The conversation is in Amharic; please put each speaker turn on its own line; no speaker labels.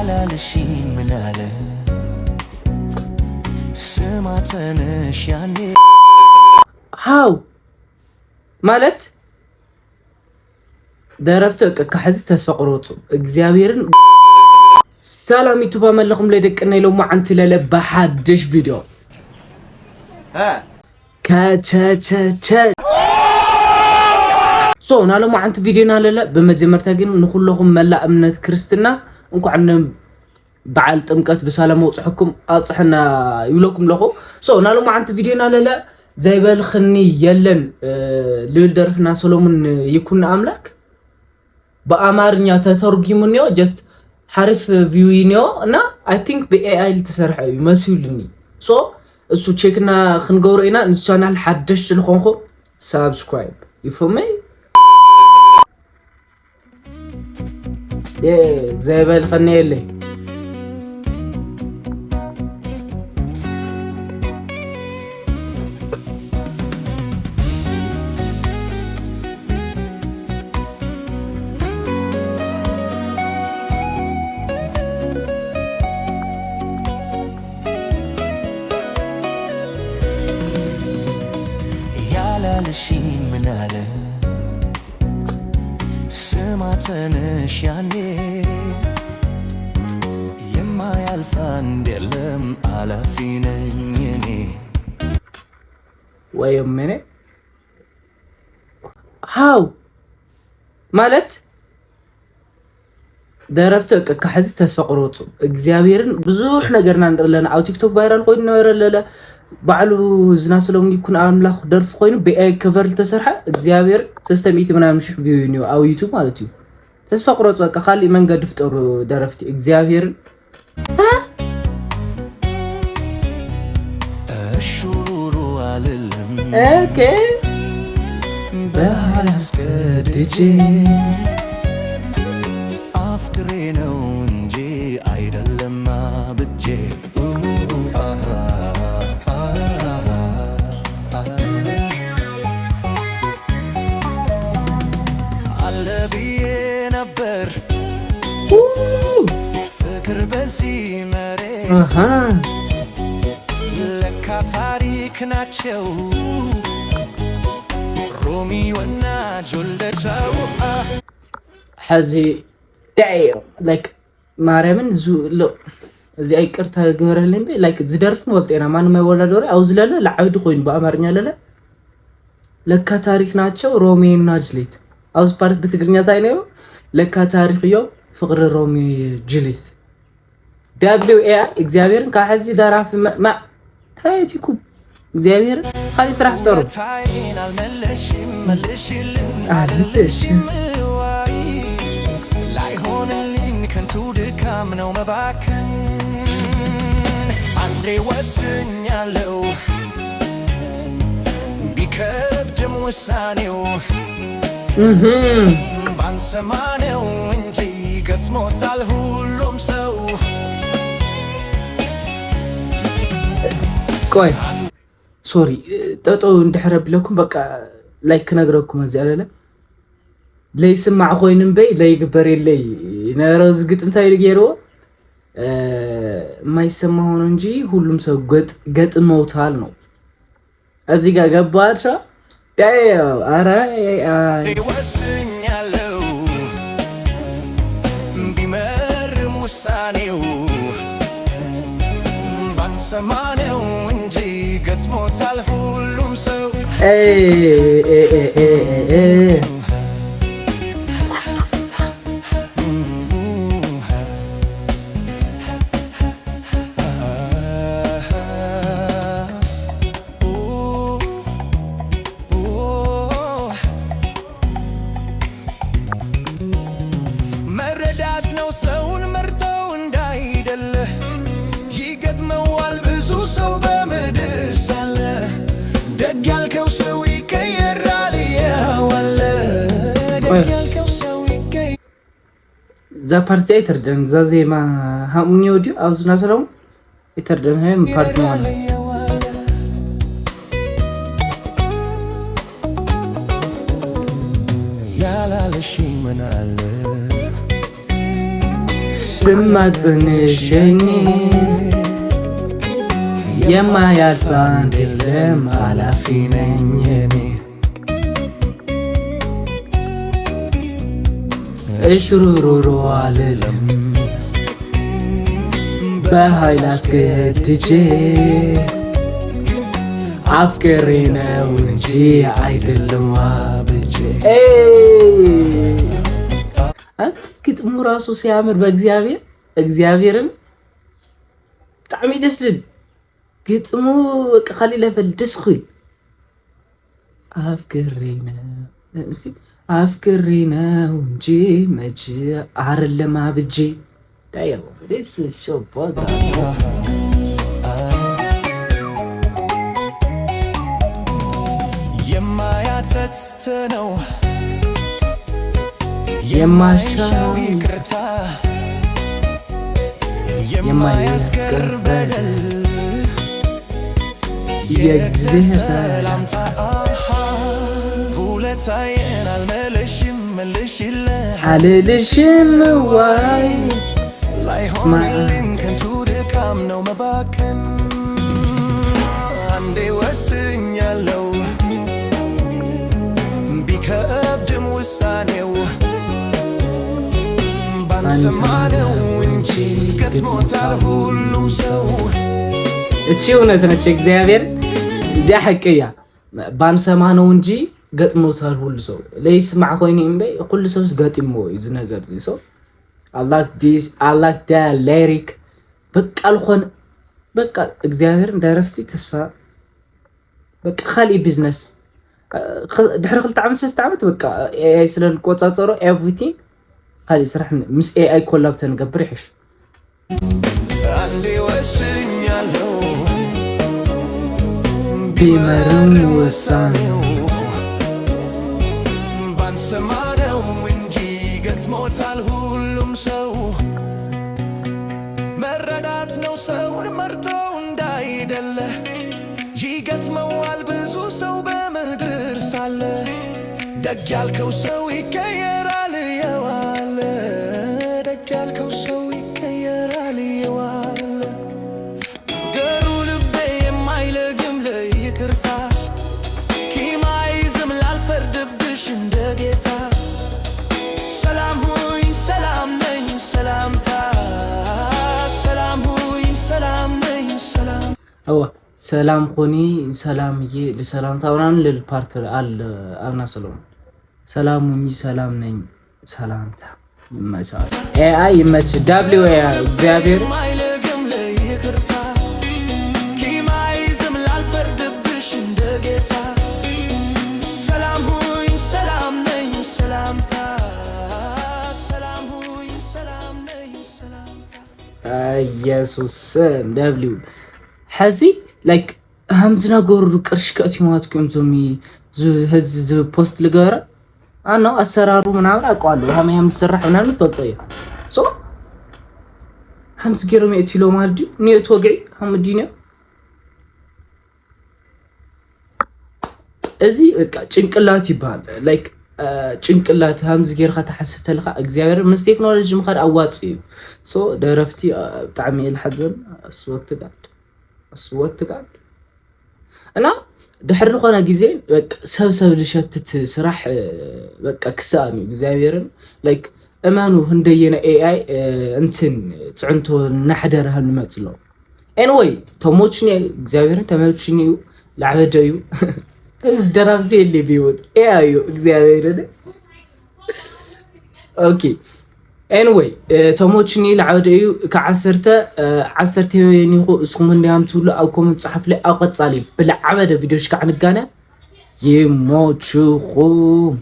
ያላለሽ ምን አለ ስማተንሽ ያኔ
ሃው ማለት ደረፍተ ከሐዚ ተስፋ ቆሮጡ እግዚአብሔርን ሰላም ዩቲዩብ አመለኩም ለደቅና ይለው አንተ ለለባ ሐድሽ ቪዲዮ ከቸቸቸ ሶ ናለው አንተ ቪዲዮና ለለ በመጀመርታ ግን ንኹለኹም መላ እምነት ክርስትና እንኳን በዓል ጥምቀት በሰላም ወጽሕኩም አጽሕና ይብለኩም ለኹ ሶ ናለው አንተ ቪዲዮና ለለ ዘይበልኽኒ የለን ልደርፍና ሰሎሞን ይኩን አምላክ በአማርኛ ተተርጉሙኒዮ ጀስት ሐሪፍ ቪዩኒዮ እና አይ ቲንክ በኤአይ ተሰርሐ ይመስልኒ ሶ እሱ ቼክና ክንገብሮና ንቻናል ሐድሽ ስለኾንኹ ሰብስክራይብ ይፈመ ዘይበልኽኒ የለን
ያላለሽ ምን አለ ስማተንሽ ያኔ የማያልፍ አንድ የለም አላፊ ነኝ እኔ
ወይምኔ ሃው ማለት ደረፍተ ከሐዚ ተስፋ ቆሮጡ እግዚአብሔርን ብዙሕ ነገርና እንደለና አው ቲክቶክ ቫይራል ኮይኑ ነረለለ ባዕሉ ዝናስሎም ይኩን አምላኽ ደርፍ ኮይኑ በአይ ከቨር ተሰርሐ እግዚአብሔር 300 ምናምን ሺህ ቪው ነው አው ዩቲዩብ ማለት እዩ ተስፋ ቆሮጡ በቃ ካሊ መንገድ ፍጠሩ ደረፍቲ እግዚአብሔርን
እሹሩ አልልም
ኦኬ
ባህር አስገድጄ አፍቅሬ ነው እንጂ አይደለም አብጄ አለ ብዬ ነበር ፍቅር በዚህ መሬት ለካ ታሪክ ናቸው ሮሚዮና ጁልየት
ሐዚ ዳይር ላይክ ማርያምን እዚ አይቅርታ ገበረልኝ ላይክ ዝደርፍን ወልጤና ማን ማይወላዶሪ አውዝለለ ለዓይዱ ኮይን በአማርኛ ለለ ለካ ታሪክ ናቸው ሮሚዮና ጁልየት አውዝ ፓርት በትግርኛ ታይነው ለካ ታሪክ ዮ ፍቅር ሮሚዮ ጁልየት ደብሊው ኤ እግዚአብሔርን ካሐዚ ዳራፍ ማ ታይቲኩ እግዚአብሔር ካሊ ስራሕ ፍጠሩ
አልመለሽም መልሽልን አልልሽም ላይሆንልኝ ከንቱ ድካም ነው መባከን አንዴ ወስኛለሁ ቢከብድም ውሳኔው ባንሰማ ነው እንጂ ገጥሞታል ሁሉም ሰው
ቆይ ሶሪ ጠጦ እንድሕረብ ለኩም በቃ ላይክ ነግረኩም እዚ አለለ ለይስማዕ ኮይንም በይ ለይግበር የለይ ነረዝ ግጥምታይ ገይሮ ማይሰማ ሆኖ እንጂ ሁሉም ሰው ገጥሞታል ነው እዚህ ጋር ገባቻ ዳይ አራ
ወስኛለሁ ቢመርም ውሳኔው ባንሰማ ነው እንጂ ገጥሞታል ሁሉም ሰው መረዳት ነው ሰውን መርጠው እንዳይደለ ይገጥመዋል ብዙ ሰው በምድር ሳለ ደግ ያልከው ሰው ይቀየራል ያዋለ ደግ ያልከው ሰው ይቀየራል
ዛ ፓርቲ አይተርደን ዛ ዜማ ሃሙኒ ኦዲዮ አውዝና ሰላም ይተርደን ሃይም ፓርቲ ማለት ያላለሽ ምን አለ ስማጽንሸኝ የማያልፍ አንድ የለም ኃላፊ ነኝ እኔ እሽሩሩሩ አልልም በኃይል አስገድጄ አፍቅሬ ነው እንጂ አይደለም አብጄ ግጥሙ ራሱ ሲያምር እግዚአብሔርን ብጣዕሚ ደስ ዝብል ግጥሙ ቃሊ ለፈል ደስ ክብል አፍቅሬ ነው እንጂ መች አይደለም አብጄ ዳያው ደስ ሾፖታ
የማያጸጽት ነው
የማሻው
ይቅርታ የማያስቀር በደል የእግዚአብሔር ሰላምታ ውለታዬን አልመለሽም መልሽልኝ ዋይ ላይሆንልኝ ከንቱ ድካም ነው መባከን አንዴ ወስኛለሁ ቢከብድም ውሳኔው ባንሰማነው እንጂ ገጥሞታል ሁሉም ሰው
እቺ እውነት ነች እግዚአብሔር እዚያ ሐቅያ ባንሰማነው እንጂ ገጥሞታል ሁሉ ሰው ለይስማዕ ኮይኑ እምበይ ሁሉ ሰው ገጥሞ እዚ ነገር እዚ ሰው I like that lyric በቃ አልሆነ በቃ እግዚአብሔር እንዳረፍቲ ተስፋ በቃ خالي ቢዝነስ ድሕሪ 2 ዓመት 3 ዓመት በቃ AI ስለልቆጻጸሮ everything خالي ስራሕ ምስ AI ኮላብ ተንገብር ይሕሽ
አንዴ ወስኛለሁ
ቢመርን ውሳኔው
ባንሰማነው እንጂ ገጥሞታል ሁሉም ሰው መረዳት ነው ሰውን መርቶ እንዳይደለ ይገጥመዋል ብዙ ሰው በምድር ሳለ ደግ ያልከው ሰው ይቀየራል የዋለ ደግ ያልከው ሰው ይቀየራል የዋለ ገሩ ልቤ የማይለግም ለይቅርታ ኪማይዝም ላልፈርድብሽ እንደ ጌታ ሰላም ሁኝ ሰላም ነኝ ሰላምታ ሰላም ሁኝ ሰላም ነኝ ሰላም
አዋ ሰላም ኮኒ ሰላምዬ ለሰላምታ ወራን ለፓርት አለ አብና ሰላም ሰላም ሁኝ ሰላም ነኝ ሰላምታ ይመቻል AI ይመች WA እግዚአብሔር
ማይለግም ለይቅርታ ኪማይዝም ላልፈርድብሽ እንደ ጌታ ሰላም ሁኝ ሰላም ነኝ ሰላምታ ሰላም ሁኝ ሰላም ነኝ ሰላምታ
ኢየሱስ W ሕዚ ላይክ همز ነገሩ ቅርሽ ከቲማትኩም ዞሚ ህዝ ፖስት ልገራ አና አሰራሩ ምናምን አውቃለሁ ሃማም ሰራህ ምናምን ፈልጠየ ሶ همز ገረም እትሎ ማልዲ ኒየት ወግዒ hamdiነ እዚ በቃ ጭንቅላት ይባል ላይክ ጭንቅላት همز ገርካ ተሐሰተልካ እግዚአብሔር ምስ ቴክኖሎጂ ምኻድ አዋጽ ሶ ደረፍቲ ጣዕሚ الحزن اسوتጋድ እና ድሕሪ ኾነ ግዜ በቃ ሰብ ልሸትት ስራሕ በቃ ክሳኒ እግዚአብሔርን ላይክ እማኑ እንደየነ AI እንትን ጽዕንቶ ናሕደረህ ንመጽሎ anyway ተሞችኒ እግዚአብሔርን ተሞችኒ ለዓበደዩ እዚ ደራብዚ የለ ቢወድ AI እግዚአብሔርን ኦኬ anyway ተሞችኒ ለዓበደዩ ከ10 የኒኹ እስኩም እንዲያም ትብሉ ኣብ ኮመንት ጽሐፍ ላይ ኣቆጻሊ ብለዓበደ ቪዲዮሽ ከዓንጋነ ይሞችኹም